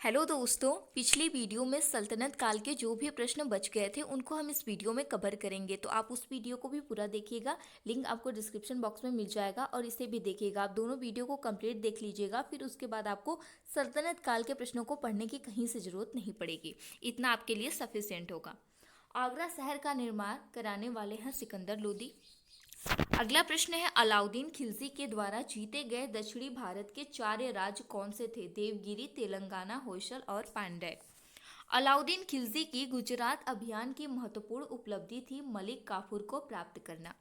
Hello दोस्तों, पिछली video में सल्तनत काल के जो भी प्रश्न बच गए थे उनको हम इस वीडियो में कवर करेंगे। तो आप उस वीडियो को भी पूरा देखिएगा। लिंक आपको डिस्क्रिप्शन बॉक्स में मिल जाएगा और इसे भी देखिएगा। आप दोनों वीडियो को कंप्लीट देख लीजिएगा, फिर उसके बाद आपको सल्तनत काल के प्रश्नों को पढ़ने की कहीं से ज़रूरत नहीं पड़ेगी। इतना आपके लिए सफिशियंट होगा। आगरा शहर का निर्माण कराने वाले हैं सिकंदर लोदी। अगला प्रश्न है, अलाउद्दीन खिलजी के द्वारा जीते गए दक्षिणी भारत के 4 राज्य कौन से थे? देवगिरी, तेलंगाना, होयसल और पांड्य। अलाउद्दीन खिलजी की गुजरात अभियान की महत्वपूर्ण उपलब्धि थी मलिक काफूर को प्राप्त करना।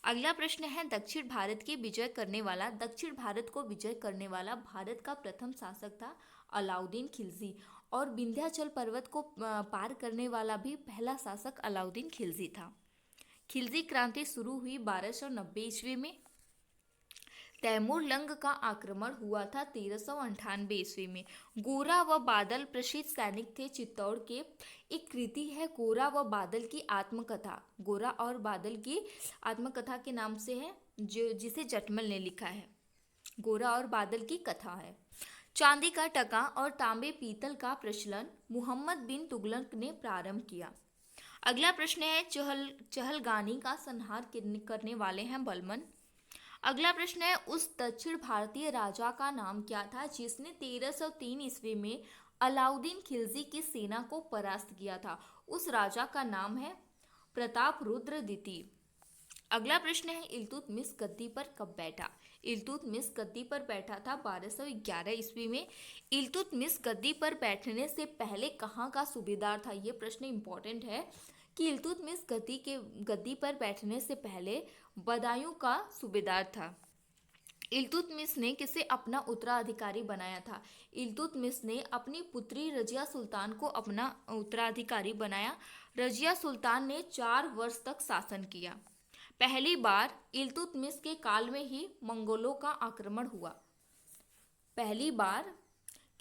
अगला प्रश्न है, दक्षिण भारत को विजय करने वाला भारत का प्रथम शासक था अलाउद्दीन खिलजी, और विंध्याचल पर्वत को पार करने वाला भी पहला शासक अलाउद्दीन खिलजी था। खिलजी क्रांति शुरू हुई 1290 ईस्वी में। तैमूर लंग का आक्रमण हुआ था 1398 ईस्वी में। गोरा व बादल प्रसिद्ध सैनिक थे चित्तौड़ के। एक कृति है गोरा व बादल की आत्मकथा। गोरा और बादल की आत्मकथा के नाम से है, जो जिसे जटमल ने लिखा है। गोरा और बादल की कथा है। चांदी का टका और तांबे पीतल का प्रचलन मुहम्मद बिन तुगलक ने प्रारंभ किया। अगला प्रश्न है, चहलगानी का संहार करने वाले हैं बलमन। अगला प्रश्न है, उस दक्षिण भारतीय राजा का नाम क्या था जिसने 1303 ईस्वी में अलाउद्दीन खिलजी की सेना को परास्त किया था? उस राजा का नाम है प्रताप रुद्र द्वितीय। अगला प्रश्न है, इल्तुतमिश गद्दी पर कब बैठा? इल्तुतमिश गद्दी पर बैठा था 1211 ईस्वी में। इल्तुतमिश गद्दी पर बैठने से पहले कहाँ का सूबेदार था? ये प्रश्न इंपॉर्टेंट है कि इल्तुतमिश गद्दी पर बैठने से पहले बदायूं का सूबेदार था। इल्तुतमिश ने किसे अपना उत्तराधिकारी बनाया था? इल्तुतमिश ने अपनी पुत्री रजिया सुल्तान को अपना उत्तराधिकारी बनाया। रजिया सुल्तान ने 4 वर्ष तक शासन किया। पहली बार इल्तुतमिश के काल में ही मंगोलों का आक्रमण हुआ। पहली बार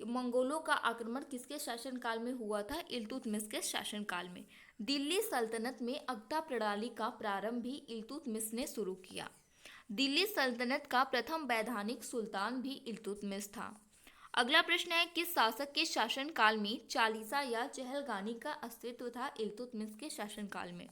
मंगोलों का आक्रमण किसके शासनकाल में हुआ था? इल्तुतमिश के शासनकाल में। दिल्ली सल्तनत में अगता प्रणाली का प्रारंभ भी इल्तुतमिश ने शुरू किया। दिल्ली सल्तनत का प्रथम वैधानिक सुल्तान भी इल्तुतमिश था। अगला प्रश्न है, किस शासक के शासनकाल में चालीसा या चहलगानी का अस्तित्व था? इल्तुतमिश के शासनकाल में।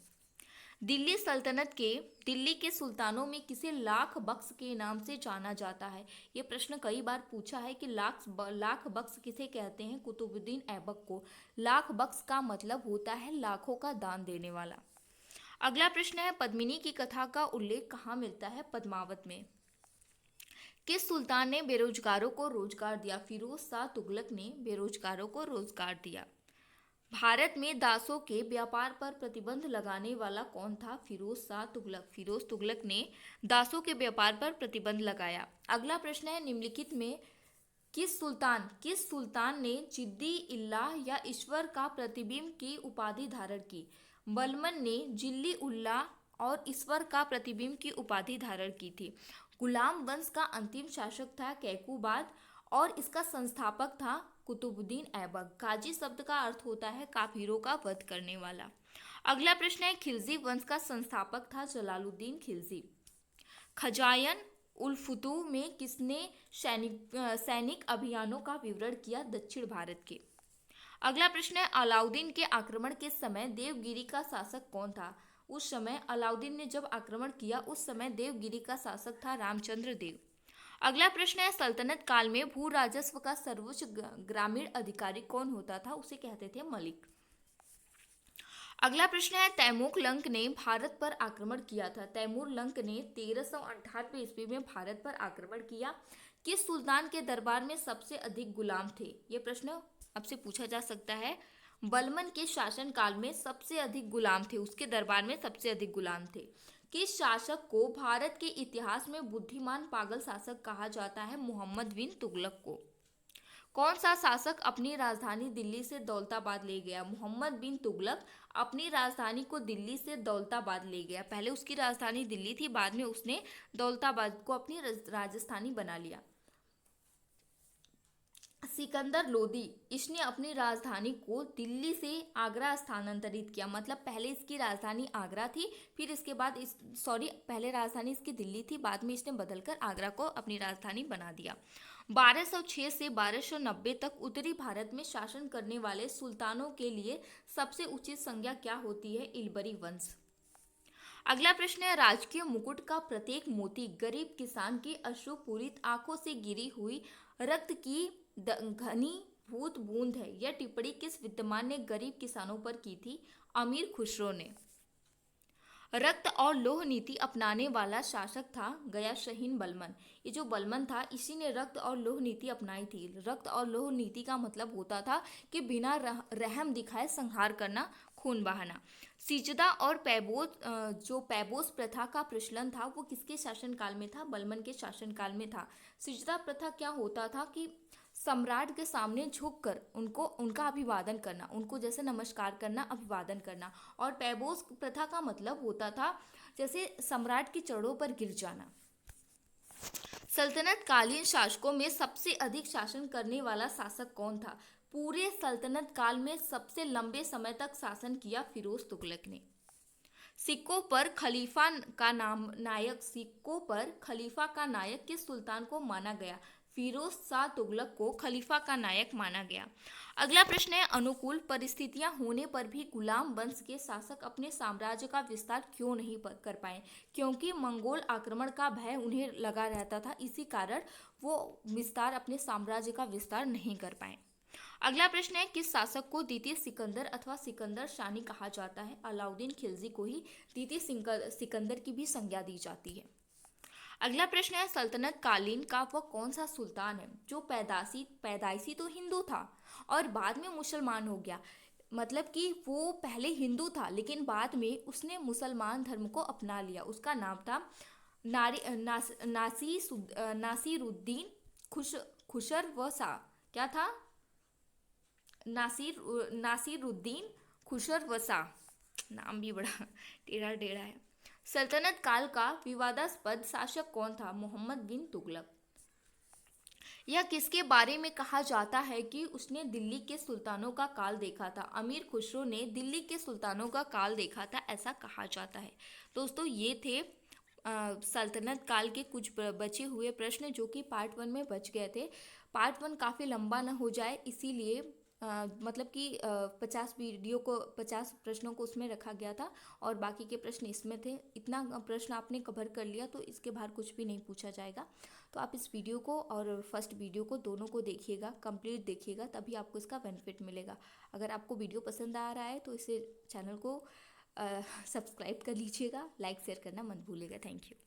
दिल्ली सल्तनत के दिल्ली के सुल्तानों में किसे लाख बख्श के नाम से जाना जाता है? ये प्रश्न कई बार पूछा है कि लाख बख्श किसे कहते हैं? कुतुबुद्दीन ऐबक को। लाख बख्श का मतलब होता है लाखों का दान देने वाला। अगला प्रश्न है, पद्मिनी की कथा का उल्लेख कहाँ मिलता है? पद्मावत में। किस सुल्तान ने बेरोजगारों को रोजगार दिया? फिरोज शाह तुगलक ने बेरोजगारों को रोजगार दिया। भारत में दासों के व्यापार पर प्रतिबंध लगाने वाला कौन था? फिरोज शाह तुगलक। फिरोज तुगलक ने दासों के व्यापार पर प्रतिबंध लगाया। अगला प्रश्न है, निम्नलिखित में किस सुल्तान ने जिद्दी इल्लाह या ईश्वर का प्रतिबिंब की उपाधि धारण की? बलमन ने जिल्ली उल्लाह और ईश्वर का प्रतिबिंब की उपाधि धारण की थी। गुलाम वंश का अंतिम शासक था कैकूबाद और इसका संस्थापक था कुतुबुद्दीन ऐबक। गाजी शब्द का अर्थ होता है काफिरों का वध करने वाला। अगला प्रश्न है, खिलजी वंश का संस्थापक था जलालुद्दीन खिलजी। खजायन उल फुतूह में किसने सैनिक अभियानों का विवरण किया? दक्षिण भारत के। अगला प्रश्न है, अलाउद्दीन के आक्रमण के समय देवगिरी का शासक कौन था? उस समय अलाउद्दीन ने जब आक्रमण किया उस समय देवगिरी का शासक था रामचंद्र देव। अगला प्रश्न है, सल्तनत काल में भू राजस्व का सर्वोच्च ग्रामीण अधिकारी कौन होता था? उसे कहते थे मलिक। अगला प्रश्न है, तैमूर लंग ने भारत पर आक्रमण किया था। तैमूर लंग ने 1398 ईस्वी में भारत पर आक्रमण किया। किस सुल्तान के दरबार में सबसे अधिक गुलाम थे? ये प्रश्न आपसे पूछा जा सकता है। बलमन के शासन काल में सबसे अधिक गुलाम थे, उसके दरबार में सबसे अधिक गुलाम थे। किस शासक को भारत के इतिहास में बुद्धिमान पागल शासक कहा जाता है? मुहम्मद बिन तुगलक को। कौन सा शासक अपनी राजधानी दिल्ली से दौलताबाद ले गया? मोहम्मद बिन तुगलक अपनी राजधानी को दिल्ली से दौलताबाद ले गया। पहले उसकी राजधानी दिल्ली थी, बाद में उसने दौलताबाद को अपनी राजधानी बना लिया। सिकंदर लोदी, इसने अपनी राजधानी को दिल्ली से आगरा स्थानांतरित किया। मतलब पहले इसकी राजधानी आगरा थी, फिर इसके बाद पहले राजधानी इसकी दिल्ली थी, बाद में इसने बदलकर आगरा को अपनी राजधानी बना दिया। 1206 से 1290 तक उत्तरी भारत में शासन करने वाले सुल्तानों के लिए सबसे उचित संज्ञा क्या होती है? इल्बरी वंश। अगला प्रश्न है, राजकीय मुकुट का प्रत्येक मोती गरीब किसान की अश्रुपूरित आंखों से गिरी हुई रक्त की घनी भूत बूंद है। यह टिप्पणी किस विद्वान ने गरीब किसानों पर की थी? अमीर खुसरो ने। रक्त और लोह नीति अपनाने वाला शासक था गयाशहीन बलमन। ये जो बलमन था इसी ने रक्त और लोह नीति अपनाई थी। रक्त और लोह नीति का मतलब होता था कि बिना रहम दिखाए संहार करना, खून बहाना। सिजदा और पैबोस, जो पैबोस प्रथा का प्रचलन था वो किसके शासनकाल में था? बलमन के शासनकाल में था। सिजदा प्रथा क्या होता था कि सम्राट के सामने झुककर उनको उनका अभिवादन करना, उनको जैसे नमस्कार करना, अभिवादन करना। और पैबोस प्रथा का मतलब होता था जैसे सम्राट के चरणों पर गिर जाना। सल्तनत कालीन शासकों में सबसे अधिक शासन करने वाला शासक कौन था? पूरे सल्तनत काल में सबसे लंबे समय तक शासन किया फिरोज तुगलक ने। सिक्कों पर खलीफा का नायक किस सुल्तान को माना गया? फिरोज शाह तुगलक को खलीफा का नायक माना गया। अगला प्रश्न है, अनुकूल परिस्थितियां होने पर भी गुलाम वंश के शासक अपने साम्राज्य का विस्तार क्यों नहीं कर पाए? क्योंकि मंगोल आक्रमण का भय उन्हें लगा रहता था, इसी कारण वो अपने साम्राज्य का विस्तार नहीं कर पाए। अगला प्रश्न है, किस शासक को द्वितीय सिकंदर अथवा सिकंदर शाही कहा जाता है? अलाउद्दीन खिलजी को ही द्वितीय सिकंदर की भी संज्ञा दी जाती है। अगला प्रश्न है, सल्तनत कालीन का वह कौन सा सुल्तान है जो पैदाइशी तो हिंदू था और बाद में मुसलमान हो गया? मतलब कि वो पहले हिंदू था लेकिन बाद में उसने मुसलमान धर्म को अपना लिया। उसका नाम था नासिरुद्दीन खुसरवसा। क्या था? नासिरुद्दीन खुसरवसा। नाम भी बड़ा टेढ़ा टेढ़ा है। सल्तनत काल का विवादास्पद शासक कौन था? मोहम्मद बिन तुगलक। यह किसके बारे में कहा जाता है कि उसने दिल्ली के सुल्तानों का काल देखा था? अमीर खुसरो ने दिल्ली के सुल्तानों का काल देखा था, ऐसा कहा जाता है। दोस्तों ये थे सल्तनत काल के कुछ बचे हुए प्रश्न जो कि पार्ट 1 में बच गए थे। पार्ट 1 काफ़ी लंबा ना हो जाए इसीलिए मतलब कि 50 प्रश्नों को उसमें रखा गया था और बाकी के प्रश्न इसमें थे। इतना प्रश्न आपने कवर कर लिया तो इसके बाहर कुछ भी नहीं पूछा जाएगा। तो आप इस वीडियो को और फर्स्ट वीडियो को दोनों को देखिएगा, कंप्लीट देखिएगा, तभी आपको इसका बेनिफिट मिलेगा। अगर आपको वीडियो पसंद आ रहा है तो इसे चैनल को सब्सक्राइब कर लीजिएगा, लाइक शेयर करना मत भूलिएगा। Thank you.